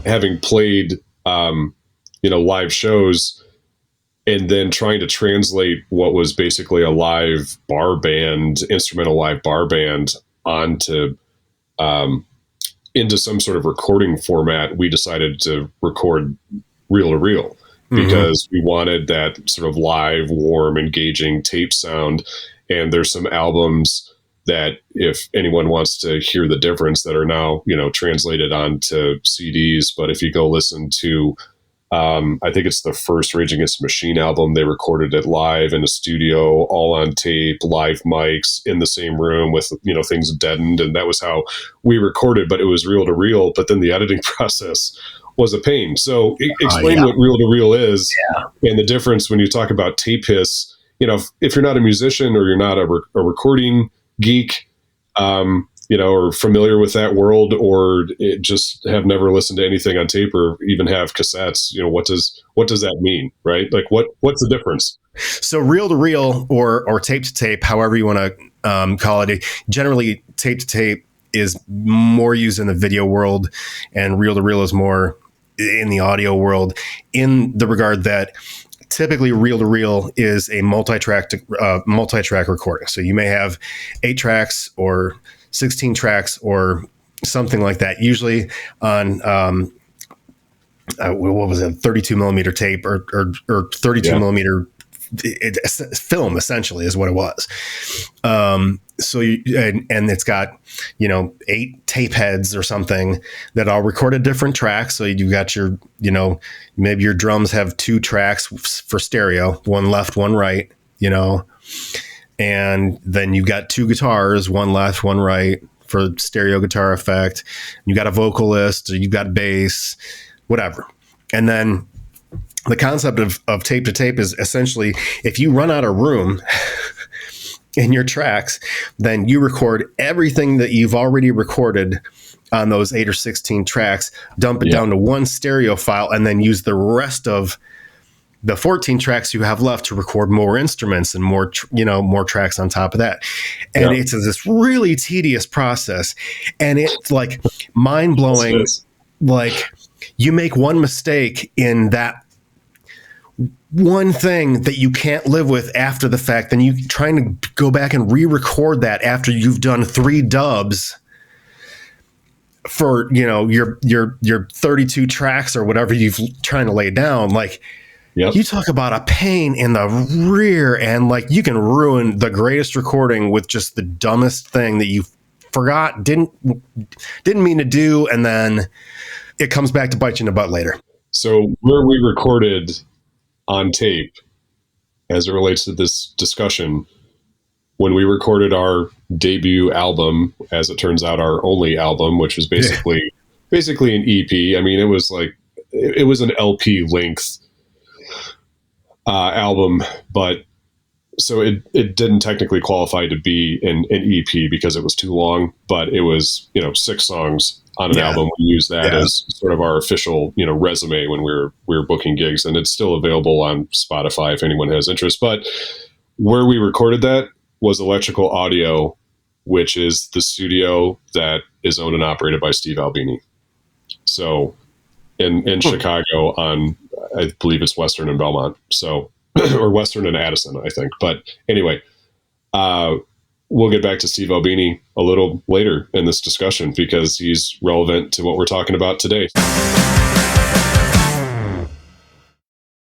having played, live shows and then trying to translate what was basically a live bar band, instrumental live bar band onto, into some sort of recording format, we decided to record reel to reel because we wanted that sort of live, warm, engaging tape sound. And there's some albums that, if anyone wants to hear the difference, that are now, translated onto CDs. But if you go listen to, I think it's the first Rage Against the Machine album, they recorded it live in a studio, all on tape, live mics in the same room with, things deadened. And that was how we recorded, but it was reel to reel. But then the editing process was a pain. So explain what reel to reel is and the difference when you talk about tape hiss. If you're not a musician or you're not a recording geek, or familiar with that world, or just have never listened to anything on tape or even have cassettes, what does that mean, right? Like what's the difference? So reel to reel or tape to tape, however you want to call it, generally tape to tape is more used in the video world, and reel to reel is more in the audio world, in the regard that typically reel to reel is a multi-track recording. So you may have 8 tracks or 16 tracks or something like that, usually on what was it, 32 millimeter tape or 32 millimeter film, essentially, is what it was. So and it's got 8 tape heads or something that all recorded different tracks. So you've got your maybe your drums have 2 tracks for stereo, one left, one right, and then you've got 2 guitars, one left, one right, for stereo guitar effect. You got a vocalist, you've got bass, whatever. And then the concept of tape to tape is essentially, if you run out of room in your tracks, then you record everything that you've already recorded on those 8 or 16 tracks, dump it down to one stereo file, and then use the rest of the 14 tracks you have left to record more instruments and more tracks on top of that. And it's this really tedious process, and it's like mind blowing. Like, you make one mistake in that one thing that you can't live with after the fact, then you trying to go back and re-record that after you've done 3 dubs for your 32 tracks or whatever you've trying to lay down. Like, you talk about a pain in the rear, and like, you can ruin the greatest recording with just the dumbest thing that you forgot, didn't mean to do, and then it comes back to bite you in the butt later. So where we recorded on tape, as it relates to this discussion, when we recorded our debut album, as it turns out, our only album, which was basically an EP. I mean, it was an LP length album, but so it didn't technically qualify to be an EP because it was too long, but it was 6 songs on an album. We used that as sort of our official resume when we were booking gigs, and it's still available on Spotify if anyone has interest. But where we recorded that was Electrical Audio, which is the studio that is owned and operated by Steve Albini. So in Chicago on, I believe it's Western and Belmont. So, or Western and Addison, I think. But anyway, we'll get back to Steve Albini a little later in this discussion because he's relevant to what we're talking about today.